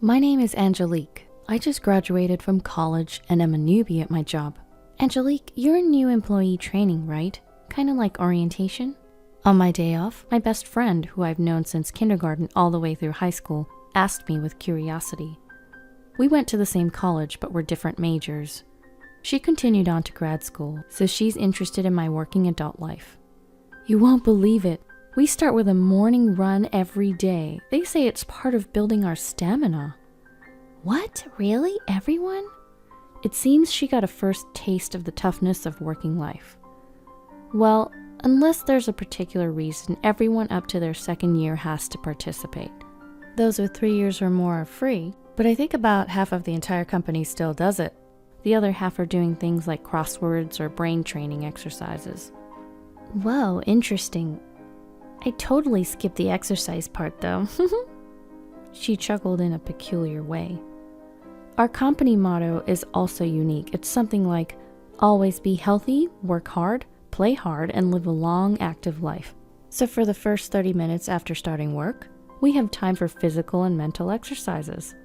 My name is Angelique. I just graduated from college and am a newbie at my job. Angelique, you're a new employee training, right? Kinda like orientation? On my day off, my best friend, who I've known since kindergarten all the way through high school, asked me with curiosity. We went to the same college but were different majors. She continued on to grad school, so she's interested in my working adult life. You won't believe it. We start with a morning run every day. They say it's part of building our stamina. What? Really? Everyone? It seems she got a first taste of the toughness of working life. Well, unless there's a particular reason, everyone up to their second year has to participate. Those with 3 years or more are free, but I think about half of the entire company still does it. The other half are doing things like crosswords or brain training exercises. Whoa, interesting. I totally skipped the exercise part though. She chuckled in a peculiar way. Our company motto is also unique. It's something like, always be healthy, work hard, play hard, and live a long, active life. So for the first 30 minutes after starting work, we have time for physical and mental exercises.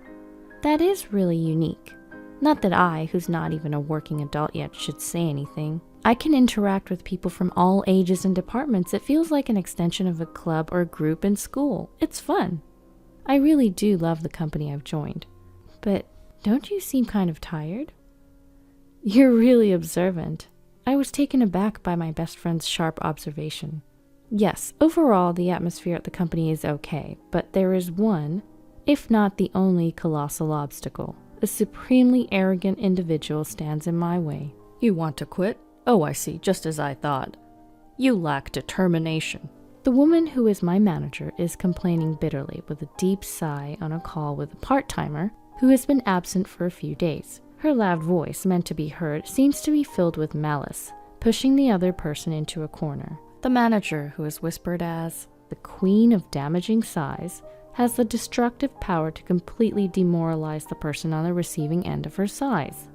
That is really unique. Not that I, who's not even a working adult yet, should say anything. I can interact with people from all ages and departments. It feels like an extension of a club or group in school. It's fun. I really do love the company I've joined. But don't you seem kind of tired? You're really observant. I was taken aback by my best friend's sharp observation. Yes, overall the atmosphere at the company is okay, but there is one, if not the only colossal obstacle. A supremely arrogant individual stands in my way. You want to quit? Oh, I see, just as I thought. You lack determination. The woman who is my manager is complaining bitterly with a deep sigh on a call with a part-timer who has been absent for a few days. Her loud voice, meant to be heard, seems to be filled with malice, pushing the other person into a corner. The manager, who is whispered as the queen of damaging sighs, has the destructive power to completely demoralize the person on the receiving end of her sighs.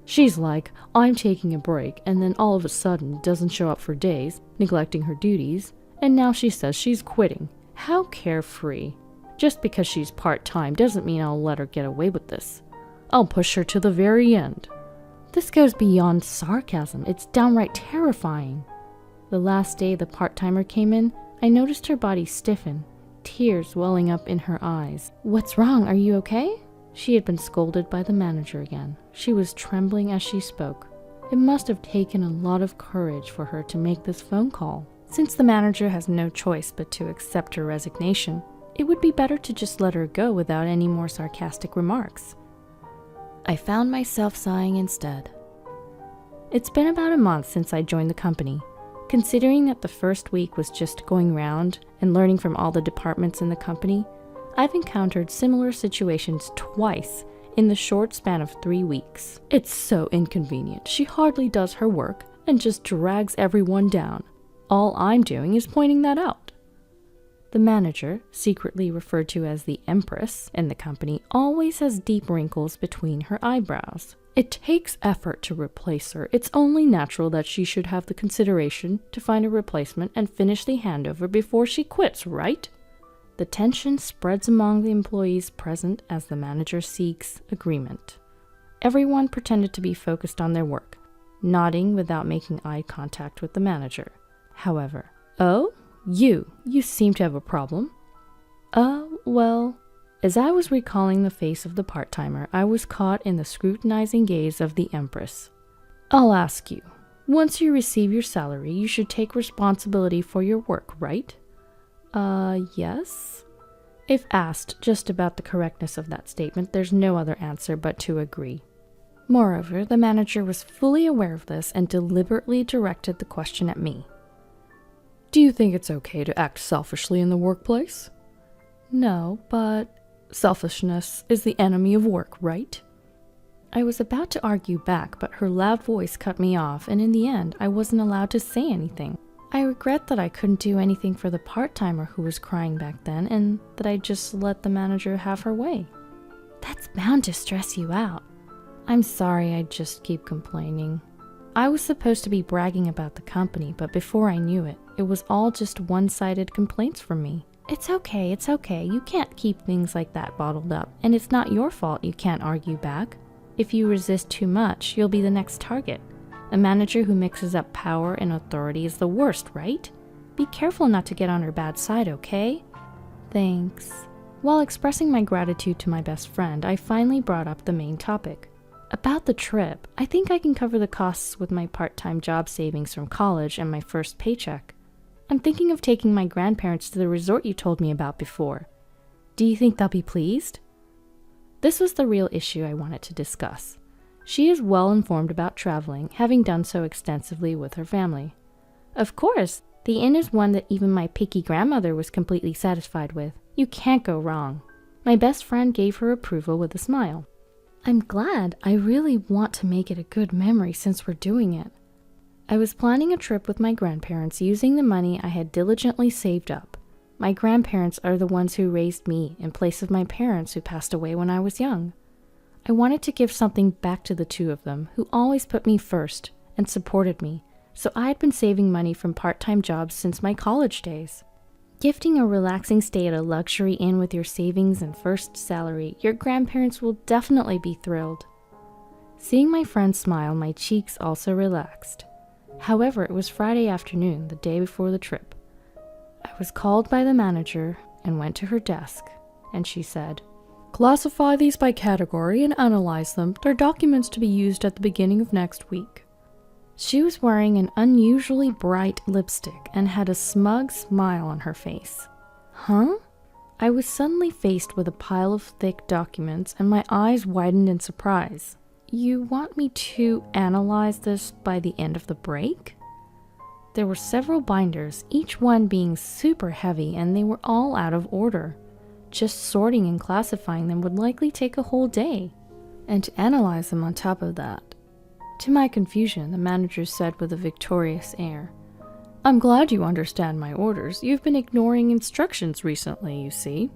She's like, I'm taking a break, and then all of a sudden doesn't show up for days, neglecting her duties, and now she says she's quitting. How carefree. Just because she's part-time doesn't mean I'll let her get away with this. I'll push her to the very end. This goes beyond sarcasm. It's downright terrifying. The last day the part-timer came in, I noticed her body stiffen, tears welling up in her eyes. What's wrong? Are you okay? She had been scolded by the manager again. She was trembling as she spoke. It must have taken a lot of courage for her to make this phone call. Since the manager has no choice but to accept her resignation, it would be better to just let her go without any more sarcastic remarks. I found myself sighing instead. It's been about a month since I joined the company. Considering that the first week was just going round and learning from all the departments in the company, I've encountered similar situations twice in the short span of 3 weeks. It's so inconvenient. She hardly does her work and just drags everyone down. All I'm doing is pointing that out. The manager, secretly referred to as the Empress in the company, always has deep wrinkles between her eyebrows. It takes effort to replace her. It's only natural that she should have the consideration to find a replacement and finish the handover before she quits, right? The tension spreads among the employees present as the manager seeks agreement. Everyone pretended to be focused on their work, nodding without making eye contact with the manager. However, oh, you seem to have a problem. Well, as I was recalling the face of the part-timer, I was caught in the scrutinizing gaze of the Empress. I'll ask you, once you receive your salary, you should take responsibility for your work, right? Yes? If asked just about the correctness of that statement, there's no other answer but to agree. Moreover, the manager was fully aware of this and deliberately directed the question at me. Do you think it's okay to act selfishly in the workplace? No, but selfishness is the enemy of work, right? I was about to argue back, but her loud voice cut me off, and in the end, I wasn't allowed to say anything. I regret that I couldn't do anything for the part-timer who was crying back then, and that I just let the manager have her way. That's bound to stress you out. I'm sorry, I just keep complaining. I was supposed to be bragging about the company, but before I knew it, it was all just one-sided complaints from me. It's okay. You can't keep things like that bottled up, and it's not your fault you can't argue back. If you resist too much, you'll be the next target. A manager who mixes up power and authority is the worst, right? Be careful not to get on her bad side, okay? Thanks. While expressing my gratitude to my best friend, I finally brought up the main topic. About the trip, I think I can cover the costs with my part-time job savings from college and my first paycheck. I'm thinking of taking my grandparents to the resort you told me about before. Do you think they'll be pleased? This was the real issue I wanted to discuss. She is well informed about traveling, having done so extensively with her family. Of course, the inn is one that even my picky grandmother was completely satisfied with. You can't go wrong. My best friend gave her approval with a smile. I'm glad. I really want to make it a good memory since we're doing it. I was planning a trip with my grandparents using the money I had diligently saved up. My grandparents are the ones who raised me in place of my parents who passed away when I was young. I wanted to give something back to the two of them who always put me first and supported me, so I had been saving money from part-time jobs since my college days. Gifting a relaxing stay at a luxury inn with your savings and first salary, your grandparents will definitely be thrilled. Seeing my friend smile, my cheeks also relaxed. However, it was Friday afternoon, the day before the trip. I was called by the manager and went to her desk, and she said, "Classify these by category and analyze them. They're documents to be used at the beginning of next week." She was wearing an unusually bright lipstick and had a smug smile on her face. Huh? I was suddenly faced with a pile of thick documents, and my eyes widened in surprise. You want me to analyze this by the end of the break? There were several binders, each one being super heavy, and they were all out of order. Just sorting and classifying them would likely take a whole day. And to analyze them on top of that. To my confusion, the manager said with a victorious air, "I'm glad you understand my orders. You've been ignoring instructions recently, you see."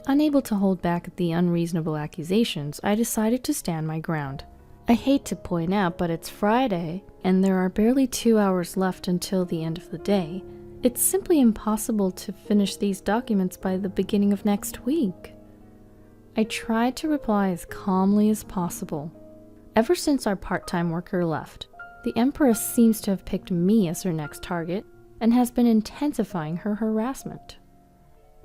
Unable to hold back the unreasonable accusations, I decided to stand my ground. I hate to point out, but it's Friday, and there are barely 2 hours left until the end of the day. It's simply impossible to finish these documents by the beginning of next week. I tried to reply as calmly as possible. Ever since our part-time worker left, the Empress seems to have picked me as her next target and has been intensifying her harassment.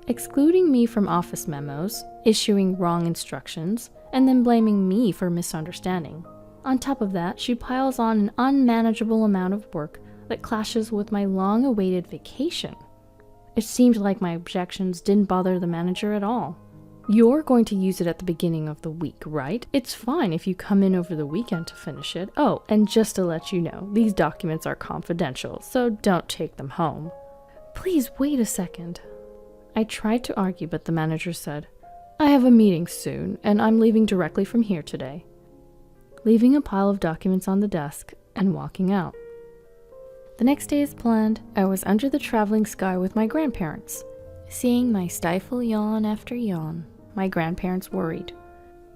Excluding me from office memos, issuing wrong instructions, and then blaming me for misunderstanding. On top of that, she piles on an unmanageable amount of work that clashes with my long-awaited vacation. It seemed like my objections didn't bother the manager at all. "You're going to use it at the beginning of the week, right? It's fine if you come in over the weekend to finish it. Oh, and just to let you know, these documents are confidential, so don't take them home." Please wait a second. I tried to argue, but the manager said, "I have a meeting soon, and I'm leaving directly from here today," leaving a pile of documents on the desk and walking out. The next day as planned, I was under the traveling sky with my grandparents. Seeing my stifle yawn after yawn, my grandparents worried.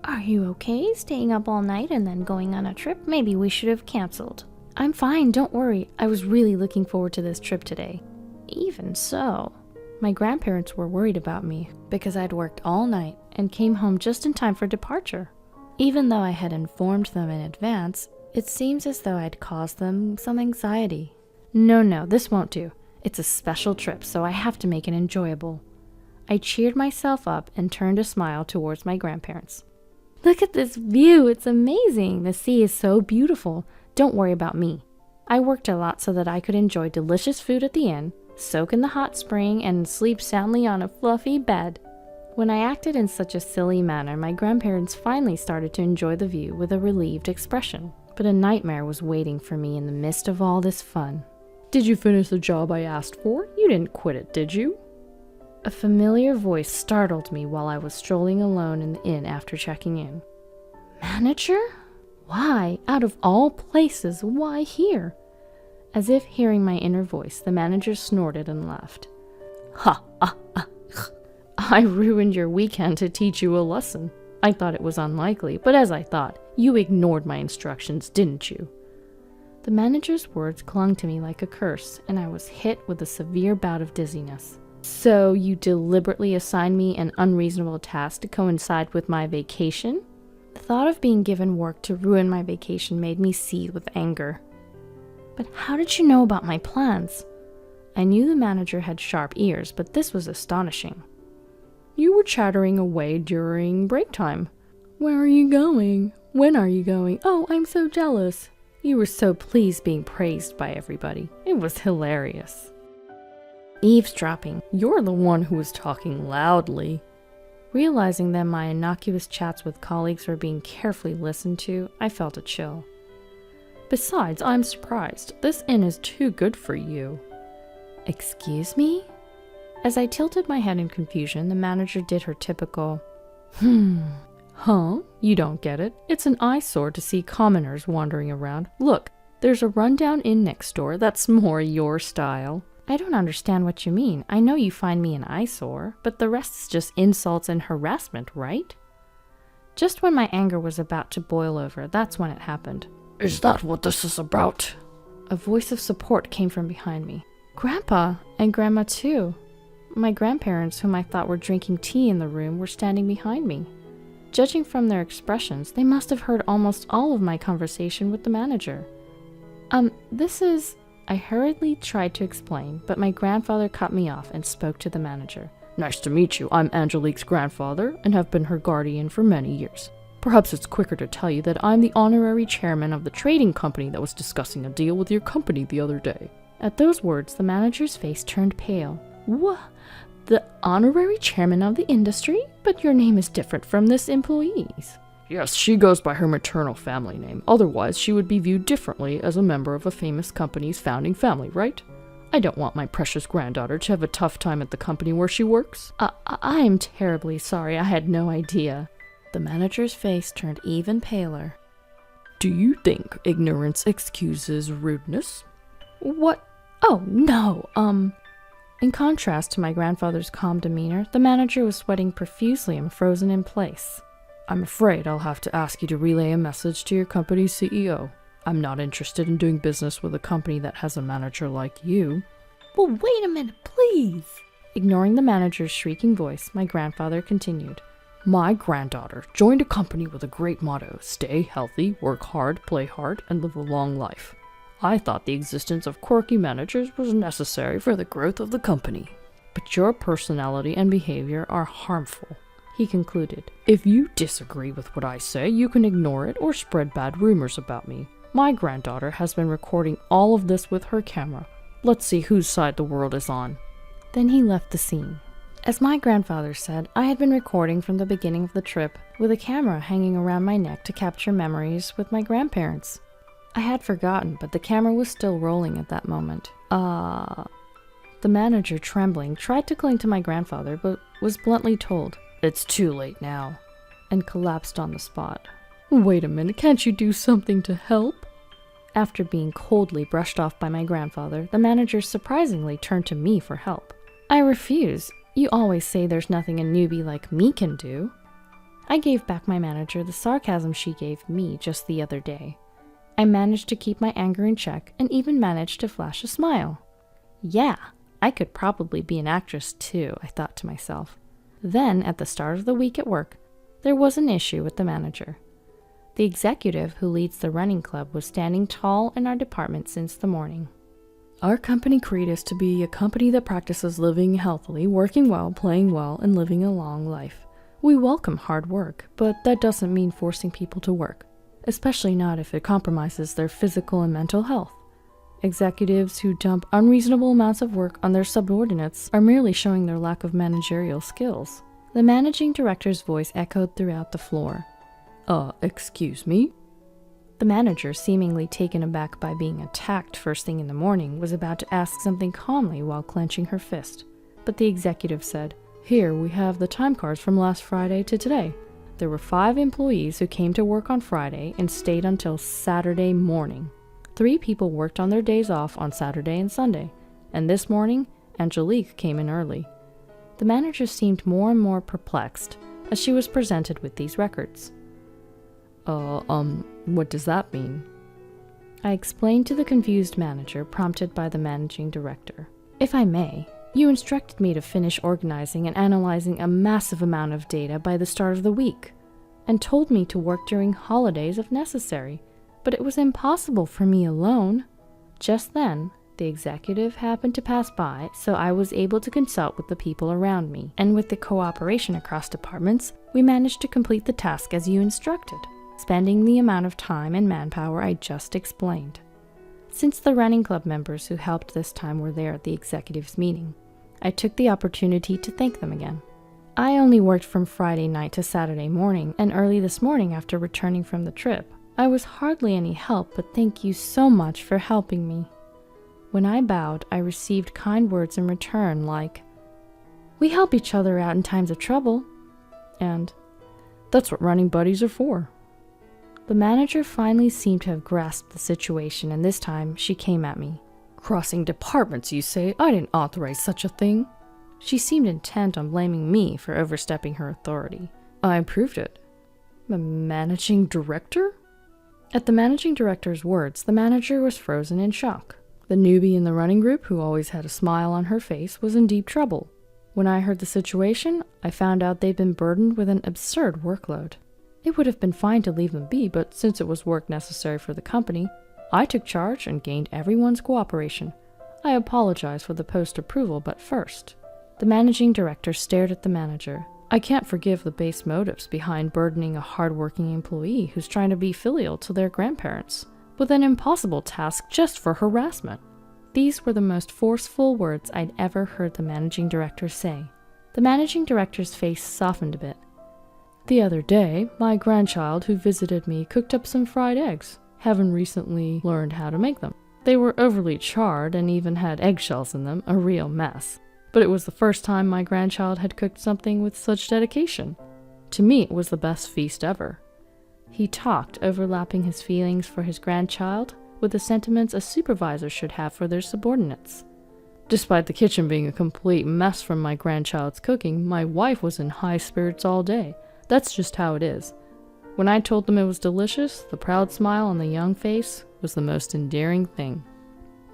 "Are you okay, staying up all night and then going on a trip? Maybe we should have canceled." "I'm fine, don't worry. I was really looking forward to this trip today." Even so, my grandparents were worried about me because I'd worked all night and came home just in time for departure. Even though I had informed them in advance, it seems as though I'd caused them some anxiety. No, this won't do. It's a special trip, so I have to make it enjoyable. I cheered myself up and turned a smile towards my grandparents. "Look at this view, it's amazing. The sea is so beautiful. Don't worry about me. I worked a lot so that I could enjoy delicious food at the inn, soak in the hot spring, and sleep soundly on a fluffy bed." When I acted in such a silly manner, my grandparents finally started to enjoy the view with a relieved expression. But a nightmare was waiting for me in the midst of all this fun. "Did you finish the job I asked for? You didn't quit it, did you?" A familiar voice startled me while I was strolling alone in the inn after checking in. "Manager? Why, out of all places, why here?" As if hearing my inner voice, the manager snorted and laughed. "Ha, I ruined your weekend to teach you a lesson. I thought it was unlikely, but as I thought, you ignored my instructions, didn't you?" The manager's words clung to me like a curse, and I was hit with a severe bout of dizziness. So you deliberately assigned me an unreasonable task to coincide with my vacation? The thought of being given work to ruin my vacation made me seethe with anger. But how did you know about my plans? I knew the manager had sharp ears, but this was astonishing. You were chattering away during break time. Where are you going? When are you going? Oh, I'm so jealous. You were so pleased being praised by everybody. It was hilarious. Eavesdropping. You're the one who was talking loudly. Realizing that my innocuous chats with colleagues were being carefully listened to, I felt a chill. Besides, I'm surprised. This inn is too good for you. Excuse me? As I tilted my head in confusion, the manager did her typical, Huh? You don't get it. It's an eyesore to see commoners wandering around. Look, there's a rundown inn next door that's more your style. I don't understand what you mean. I know you find me an eyesore, but the rest's just insults and harassment, right? Just when my anger was about to boil over, that's when it happened. Is that what this is about? A voice of support came from behind me. Grandpa and Grandma too. My grandparents, whom I thought were drinking tea in the room, were standing behind me. Judging from their expressions, they must have heard almost all of my conversation with the manager. This is... I hurriedly tried to explain, but my grandfather cut me off and spoke to the manager. Nice to meet you. I'm Angelique's grandfather and have been her guardian for many years. Perhaps it's quicker to tell you that I'm the honorary chairman of the trading company that was discussing a deal with your company the other day. At those words, the manager's face turned pale. What? The honorary chairman of the industry? But your name is different from this employee's. Yes, she goes by her maternal family name. Otherwise, she would be viewed differently as a member of a famous company's founding family, right? I don't want my precious granddaughter to have a tough time at the company where she works. I am terribly sorry. I had no idea. The manager's face turned even paler. Do you think ignorance excuses rudeness? What? Oh, no, In contrast to my grandfather's calm demeanor, the manager was sweating profusely and frozen in place. I'm afraid I'll have to ask you to relay a message to your company's CEO. I'm not interested in doing business with a company that has a manager like you. Well, wait a minute, please. Ignoring the manager's shrieking voice, my grandfather continued. My granddaughter joined a company with a great motto: stay healthy, work hard, play hard, and live a long life. I thought the existence of quirky managers was necessary for the growth of the company. But your personality and behavior are harmful, he concluded. If you disagree with what I say, you can ignore it or spread bad rumors about me. My granddaughter has been recording all of this with her camera. Let's see whose side the world is on. Then he left the scene. As my grandfather said, I had been recording from the beginning of the trip, with a camera hanging around my neck to capture memories with my grandparents. I had forgotten, but the camera was still rolling at that moment. The manager, trembling, tried to cling to my grandfather, but was bluntly told, It's too late now, and collapsed on the spot. Wait a minute, can't you do something to help? After being coldly brushed off by my grandfather, the manager surprisingly turned to me for help. I refuse. You always say there's nothing a newbie like me can do. I gave back my manager the sarcasm she gave me just the other day. I managed to keep my anger in check and even managed to flash a smile. Yeah, I could probably be an actress too, I thought to myself. Then, at the start of the week at work, there was an issue with the manager. The executive who leads the running club was standing tall in our department since the morning. Our company creed is to be a company that practices living healthily, working well, playing well, and living a long life. We welcome hard work, but that doesn't mean forcing people to work. Especially not if it compromises their physical and mental health. Executives who dump unreasonable amounts of work on their subordinates are merely showing their lack of managerial skills. The managing director's voice echoed throughout the floor. Excuse me? The manager, seemingly taken aback by being attacked first thing in the morning, was about to ask something calmly while clenching her fist. But the executive said, Here we have the time cards from last Friday to today. There were 5 employees who came to work on Friday and stayed until Saturday morning. 3 people worked on their days off on Saturday and Sunday, and this morning, Angelique came in early. The manager seemed more and more perplexed as she was presented with these records. What does that mean? I explained to the confused manager, prompted by the managing director. If I may, You instructed me to finish organizing and analyzing a massive amount of data by the start of the week, and told me to work during holidays if necessary, but it was impossible for me alone. Just then, the executive happened to pass by, so I was able to consult with the people around me, and with the cooperation across departments, we managed to complete the task as you instructed, spending the amount of time and manpower I just explained. Since the running club members who helped this time were there at the executive's meeting, I took the opportunity to thank them again. I only worked from Friday night to Saturday morning, and early this morning after returning from the trip. I was hardly any help, but thank you so much for helping me. When I bowed, I received kind words in return like, "We help each other out in times of trouble," and "That's what running buddies are for." The manager finally seemed to have grasped the situation, and this time she came at me. "Crossing departments, you say? I didn't authorize such a thing." She seemed intent on blaming me for overstepping her authority. "I approved it." "The managing director?" At the managing director's words, the manager was frozen in shock. The newbie in the running group, who always had a smile on her face, was in deep trouble. When I heard the situation, I found out they'd been burdened with an absurd workload. It would have been fine to leave them be, but since it was work necessary for the company, I took charge and gained everyone's cooperation. I apologize for the post-approval, but first. The managing director stared at the manager. I can't forgive the base motives behind burdening a hard-working employee who's trying to be filial to their grandparents with an impossible task just for harassment. These were the most forceful words I'd ever heard the managing director say. The managing director's face softened a bit. "The other day, my grandchild who visited me cooked up some fried eggs. Haven't recently learned how to make them. They were overly charred and even had eggshells in them, a real mess. But it was the first time my grandchild had cooked something with such dedication. To me, it was the best feast ever." He talked, overlapping his feelings for his grandchild with the sentiments a supervisor should have for their subordinates. "Despite the kitchen being a complete mess from my grandchild's cooking, my wife was in high spirits all day. That's just how it is. When I told them it was delicious, the proud smile on the young face was the most endearing thing."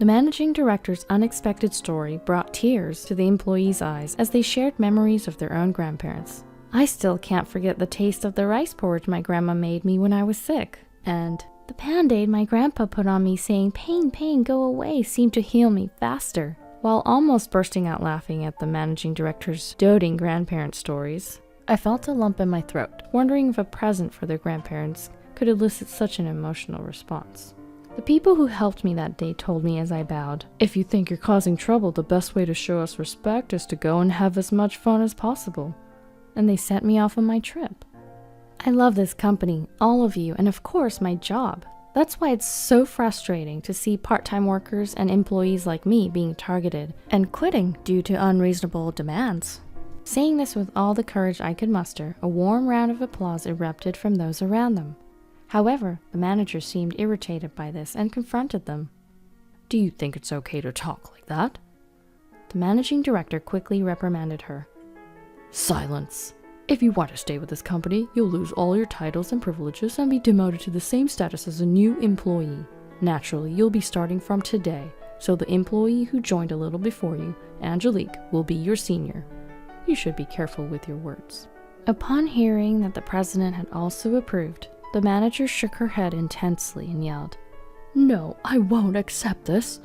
The managing director's unexpected story brought tears to the employees' eyes as they shared memories of their own grandparents. "I still can't forget the taste of the rice porridge my grandma made me when I was sick. And the Band-Aid my grandpa put on me saying, 'Pain, pain, go away,' seemed to heal me faster." While almost bursting out laughing at the managing director's doting grandparent stories, I felt a lump in my throat, wondering if a present for their grandparents could elicit such an emotional response. The people who helped me that day told me as I bowed, "If you think you're causing trouble, the best way to show us respect is to go and have as much fun as possible." And they sent me off on my trip. I love this company, all of you, and of course my job. That's why it's so frustrating to see part-time workers and employees like me being targeted and quitting due to unreasonable demands. Saying this with all the courage I could muster, a warm round of applause erupted from those around them. However, the manager seemed irritated by this and confronted them. "Do you think it's okay to talk like that?" The managing director quickly reprimanded her. "Silence! If you want to stay with this company, you'll lose all your titles and privileges and be demoted to the same status as a new employee. Naturally, you'll be starting from today, so the employee who joined a little before you, Angelique, will be your senior. You should be careful with your words." Upon hearing that the president had also approved, the manager shook her head intensely and yelled, "No, I won't accept this."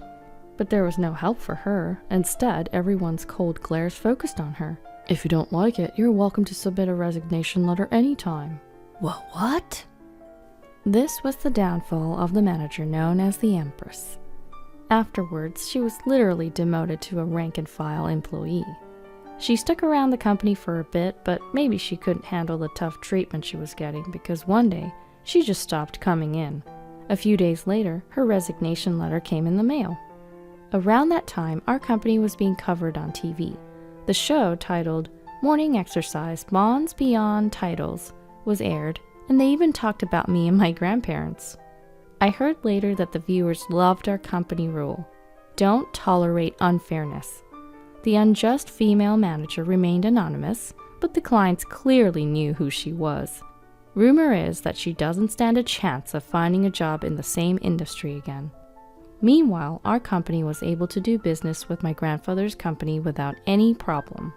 But there was no help for her. Instead, everyone's cold glares focused on her. "If you don't like it, you're welcome to submit a resignation letter anytime." Well, what? This was the downfall of the manager known as the Empress. Afterwards, she was literally demoted to a rank-and-file employee. She stuck around the company for a bit, but maybe she couldn't handle the tough treatment she was getting because one day, she just stopped coming in. A few days later, her resignation letter came in the mail. Around that time, our company was being covered on TV. The show, titled Morning Exercise Bonds Beyond Titles, was aired, and they even talked about me and my grandparents. I heard later that the viewers loved our company rule: don't tolerate unfairness. The unjust female manager remained anonymous, but the clients clearly knew who she was. Rumor is that she doesn't stand a chance of finding a job in the same industry again. Meanwhile, our company was able to do business with my grandfather's company without any problem.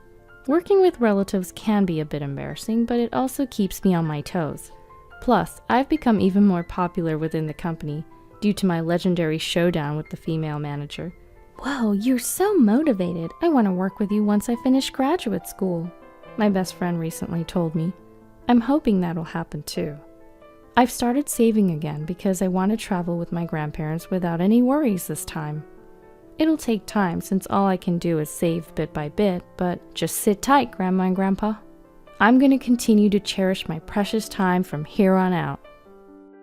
Working with relatives can be a bit embarrassing, but it also keeps me on my toes. Plus, I've become even more popular within the company due to my legendary showdown with the female manager. Whoa, you're so motivated. I want to work with you once I finish graduate school, my best friend recently told me. I'm hoping that'll happen too. I've started saving again because I want to travel with my grandparents without any worries this time. It'll take time since all I can do is save bit by bit, but just sit tight, Grandma and Grandpa. I'm going to continue to cherish my precious time from here on out.